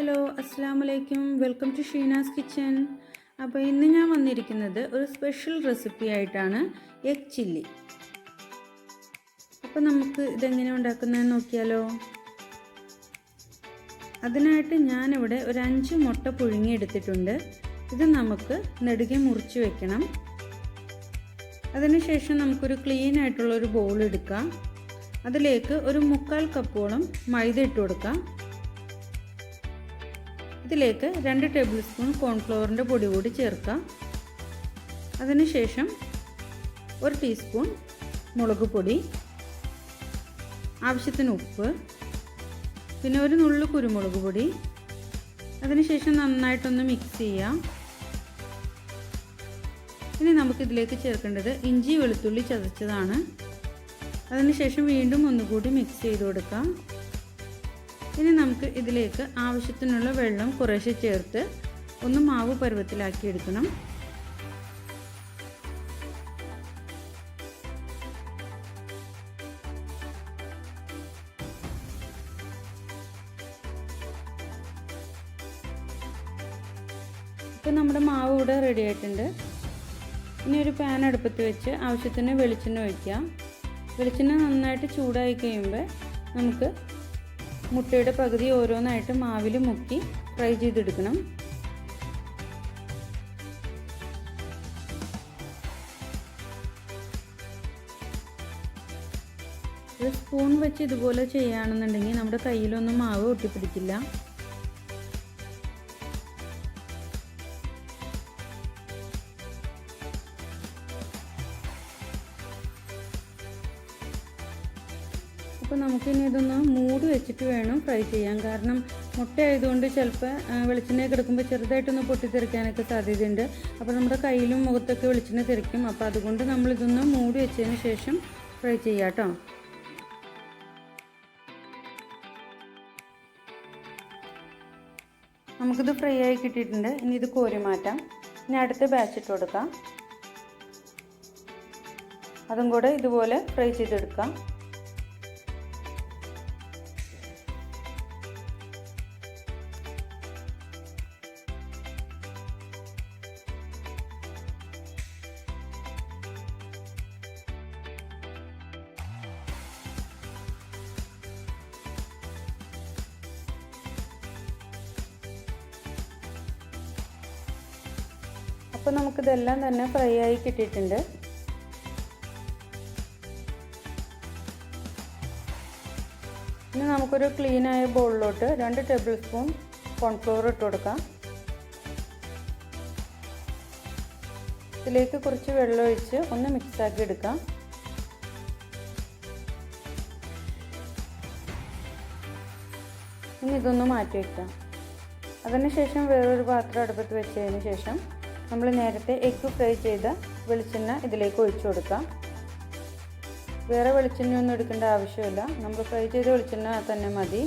Hello അസ്സാം വലൈക്കും welcome to Sheena's kitchen. അപ്പോൾ ഇന്ന് ഞാൻ വന്നിരിക്കുന്നത് ഒരു സ്പെഷ്യൽ റെസിപ്പി ആയിട്ടാണ്, എഗ് ചില്ലി. അപ്പോൾ നമുക്ക് ഇതെങ്ങനെ ഉണ്ടാക്കുന്നതെന്ന് നോക്കിയാലോ. അതിനായിട്ട് ഞാനിവിടെ ഒരു 5 മുട്ട പുഴുങ്ങിയെടുത്തിട്ടുണ്ട്. ഇത് നമുക്ക് നെടുകെ മുറിച്ച് വെക്കണം. അതിനുശേഷം നമുക്കൊരു ക്ലീൻ ആയിട്ടുള്ളൊരു ബൗൾ എടുക്കാം. അതിലേക്ക് ഒരു 1/4 കപ്പോളം മൈദ ഇട്ട് കൊടുക്കാം. ഇതിലേക്ക് 2 ടേബിൾ സ്പൂൺ കോൺഫ്ലവറിൻ്റെ പൊടി കൂടി ചേർക്കാം. അതിനുശേഷം 1 ടീസ്പൂൺ മുളക് പൊടി, ആവശ്യത്തിന് ഉപ്പ്, പിന്നെ ഒരു നുള്ളു കുരുമുളക് പൊടി. അതിനുശേഷം നന്നായിട്ടൊന്ന് മിക്സ് ചെയ്യാം. ഇനി നമുക്കിതിലേക്ക് ചേർക്കേണ്ടത് ഇഞ്ചി വെളുത്തുള്ളി ചതച്ചതാണ്. അതിനുശേഷം വീണ്ടും ഒന്നുകൂടി മിക്സ് ചെയ്ത് കൊടുക്കാം. ഇനി നമുക്ക് ഇതിലേക്ക് ആവശ്യത്തിനുള്ള വെള്ളം കുറേശ്ശെ ചേർത്ത് ഒന്ന് മാവ് പരുവത്തിലാക്കി എടുക്കണം. ഇപ്പോൾ നമ്മുടെ മാവ് ഇവിടെ റെഡി ആയിട്ടുണ്ട്. ഇനി ഒരു പാൻ അടുപ്പത്ത് വെച്ച് ആവശ്യത്തിന് വെളിച്ചെണ്ണ ഒഴിക്കാം. വെളിച്ചെണ്ണ നന്നായിട്ട് ചൂടായി കഴിയുമ്പോൾ നമുക്ക് മുട്ടയുടെ പകുതി ഓരോന്നായിട്ട് മാവിൽ മുക്കി ഫ്രൈ ചെയ്തെടുക്കണം. ഒരു സ്പൂൺ വെച്ച് ഇതുപോലെ ചെയ്യുകയാണെന്നുണ്ടെങ്കിൽ നമ്മുടെ കയ്യിലൊന്നും മാവ് ഒട്ടിപ്പിടിക്കില്ല. അപ്പോൾ നമുക്കിനി ഇതൊന്ന് മൂടി വെച്ചിട്ട് വേണം ഫ്രൈ ചെയ്യാൻ. കാരണം മുട്ട ആയതുകൊണ്ട് ചിലപ്പോൾ വെളിച്ചെണ്ണ കിടക്കുമ്പോൾ ചെറുതായിട്ടൊന്ന് പൊട്ടിത്തെറിക്കാനൊക്കെ സാധ്യതയുണ്ട്. അപ്പോൾ നമ്മുടെ കയ്യിലും മുഖത്തൊക്കെ വെളിച്ചെണ്ണ തെറിക്കും. അപ്പോൾ അതുകൊണ്ട് നമ്മളിതൊന്ന് മൂടി വെച്ചതിന് ശേഷം ഫ്രൈ ചെയ്യാം കേട്ടോ. നമുക്കിത് ഫ്രൈ ആയി കിട്ടിയിട്ടുണ്ട്. ഇനി ഇത് കോരി മാറ്റാം. ഇനി അടുത്ത ബാച്ച് ഇട്ട് കൊടുക്കാം. അതും കൂടെ ഇതുപോലെ ഫ്രൈ ചെയ്തെടുക്കാം. അപ്പോൾ നമുക്കിതെല്ലാം തന്നെ ഫ്രൈ ആയി കിട്ടിയിട്ടുണ്ട്. ഇനി നമുക്കൊരു ക്ലീനായ ബൗളിലോട്ട് 2 ടേബിൾ സ്പൂൺ കോൺഫ്ലവർ ഇട്ട് കൊടുക്കാം. ഇതിലേക്ക് കുറച്ച് വെള്ളം ഒഴിച്ച് ഒന്ന് മിക്സാക്കി എടുക്കാം. ഇനി ഇതൊന്ന് മാറ്റി വയ്ക്കാം. അതിനുശേഷം വേറൊരു പാത്രം അടുപ്പത്ത് വെച്ചതിന് ശേഷം നമ്മൾ നേരത്തെ എഗ്ഗ് ഫ്രൈ ചെയ്ത വെളിച്ചെണ്ണ ഇതിലേക്ക് ഒഴിച്ചു കൊടുക്കാം. വേറെ വെളിച്ചെണ്ണയൊന്നും എടുക്കേണ്ട ആവശ്യമില്ല. നമ്മൾ ഫ്രൈ ചെയ്ത വെളിച്ചെണ്ണ തന്നെ മതി.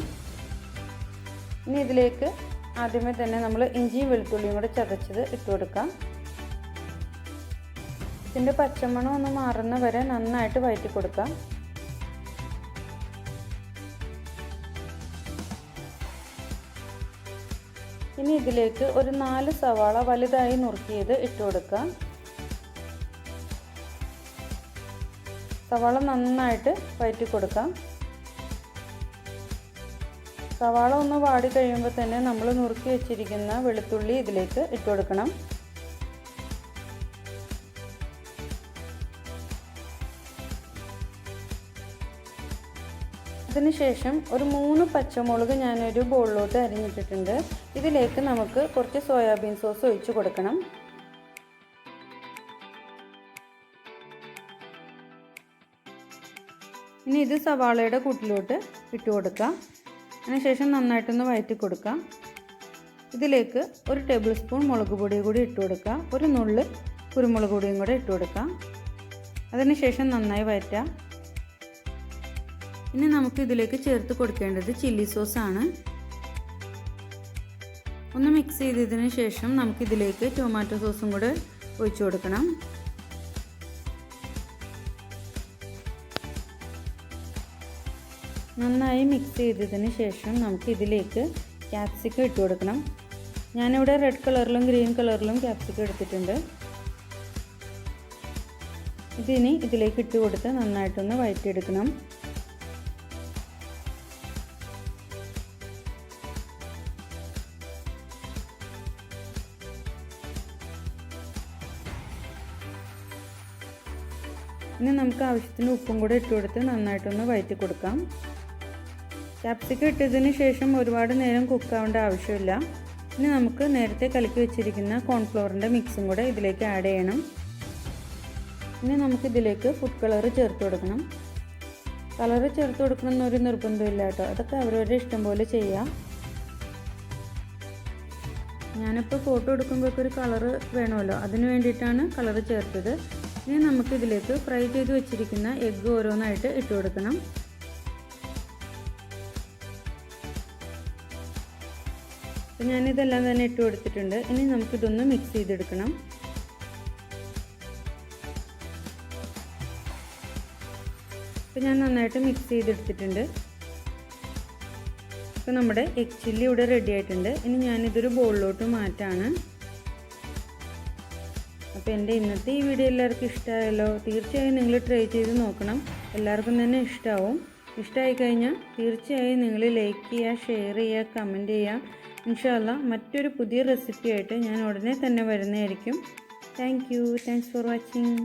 ഇനി ഇതിലേക്ക് ആദ്യമേ തന്നെ നമ്മൾ ഇഞ്ചിയും വെളുത്തുള്ളിയും കൂടെ ചതച്ചത് ഇട്ട് കൊടുക്കാം. ഇതിൻ്റെ പച്ചമണം ഒന്ന് മാറുന്ന വരെ നന്നായിട്ട് വഴറ്റി കൊടുക്കാം. ഇനി ഇതിലേക്ക് ഒരു 4 സവാള വലുതായി നുറുക്കിയത് ഇട്ട് കൊടുക്കാം. സവാള നന്നായിട്ട് വഴറ്റി കൊടുക്കാം. സവാള ഒന്ന് വാടി കഴിയുമ്പോൾ തന്നെ നമ്മൾ നുറുക്കി വെച്ചിരിക്കുന്ന വെളുത്തുള്ളി ഇതിലേക്ക് ഇട്ട് കൊടുക്കണം. അതിനുശേഷം ഒരു 3 പച്ചമുളക് ഞാനൊരു ബൗളിലോട്ട് അരിഞ്ഞിട്ടിട്ടുണ്ട്. ഇതിലേക്ക് നമുക്ക് കുറച്ച് സോയാബീൻ സോസ് ഒഴിച്ച് കൊടുക്കണം. ഇനി ഇത് സവാളയുടെ കൂട്ടിലോട്ട് ഇട്ട് കൊടുക്കാം. അതിനുശേഷം നന്നായിട്ടൊന്ന് വഴറ്റി കൊടുക്കാം. ഇതിലേക്ക് 1 ടേബിൾ സ്പൂൺ മുളക് പൊടി കൂടി ഇട്ട് കൊടുക്കാം. ഒരു നുള്ള് കുരുമുളക് പൊടിയും കൂടെ ഇട്ട് കൊടുക്കാം. അതിനുശേഷം നന്നായി വഴറ്റാം. ഇനി നമുക്ക് ഇതിലേക്ക് ചേർത്ത് കൊടുക്കേണ്ടത് ചില്ലി സോസാണ്. ഒന്ന് മിക്സ് ചെയ്തതിന് ശേഷം നമുക്കിതിലേക്ക് ടൊമാറ്റോ സോസും കൂടെ ഒഴിച്ചു കൊടുക്കണം. നന്നായി മിക്സ് ചെയ്തതിന് ശേഷം നമുക്ക് ഇതിലേക്ക് ക്യാപ്സിക്കം ഇട്ട് കൊടുക്കണം. ഞാനിവിടെ റെഡ് കളറിലും ഗ്രീൻ കളറിലും ക്യാപ്സിക്കം എടുത്തിട്ടുണ്ട്. ഇതിനി ഇതിലേക്ക് ഇട്ട് കൊടുത്ത് നന്നായിട്ടൊന്ന് വഴറ്റിയെടുക്കണം. ഇനി നമുക്ക് ആവശ്യത്തിന് ഉപ്പും കൂടെ ഇട്ട് കൊടുത്ത് നന്നായിട്ടൊന്ന് വഴറ്റി കൊടുക്കാം. ക്യാപ്സിക്കം ഇട്ടതിന് ശേഷം ഒരുപാട് നേരം കുക്കാവേണ്ട ആവശ്യമില്ല. ഇനി നമുക്ക് നേരത്തെ കലക്കി വെച്ചിരിക്കുന്ന കോൺഫ്ലോറിൻ്റെ മിക്സും കൂടെ ഇതിലേക്ക് ആഡ് ചെയ്യണം. ഇനി നമുക്കിതിലേക്ക് ഫുഡ് കളർ ചേർത്ത് കൊടുക്കണം. കളർ ചേർത്ത് കൊടുക്കണമെന്നൊരു നിർബന്ധമില്ല കേട്ടോ, അതൊക്കെ അവരവരുടെ ഇഷ്ടം പോലെ ചെയ്യാം. ഞാനിപ്പോൾ ഫോട്ടോ എടുക്കുമ്പോഴൊക്കെ ഒരു കളറ് വേണമല്ലോ, അതിന് വേണ്ടിയിട്ടാണ് കളർ ചേർത്തത്. ഇനി നമുക്കിതിലേക്ക് ഫ്രൈ ചെയ്ത് വെച്ചിരിക്കുന്ന എഗ്ഗ് ഓരോന്നായിട്ട് ഇട്ട് കൊടുക്കണം. അപ്പോൾ ഞാനിതെല്ലാം തന്നെ ഇട്ട് കൊടുത്തിട്ടുണ്ട്. ഇനി നമുക്കിതൊന്ന് മിക്സ് ചെയ്തെടുക്കണം. അപ്പോൾ ഞാൻ നന്നായിട്ട് മിക്സ് ചെയ്തെടുത്തിട്ടുണ്ട്. അപ്പോൾ നമ്മുടെ എഗ് ചില്ലി ഇവിടെ റെഡി ആയിട്ടുണ്ട്. ഇനി ഞാനിതൊരു ബൗളിലോട്ട് മാറ്റാണ്. അപ്പോൾ എൻ്റെ ഇന്നത്തെ ഈ വീഡിയോ എല്ലാവർക്കും ഇഷ്ടമായല്ലോ. തീർച്ചയായും നിങ്ങൾ ട്രൈ ചെയ്ത് നോക്കണം, എല്ലാവർക്കും തന്നെ ഇഷ്ടമാവും. ഇഷ്ടമായി കഴിഞ്ഞാൽ തീർച്ചയായും നിങ്ങൾ ലൈക്ക് ചെയ്യുക, ഷെയർ ചെയ്യുക, കമൻറ്റ് ചെയ്യുക. ഇൻഷാ അല്ലാഹ് മറ്റൊരു പുതിയ റെസിപ്പി ആയിട്ട് ഞാൻ ഉടനെ തന്നെ വരുന്നതായിരിക്കും. Thanks for watching.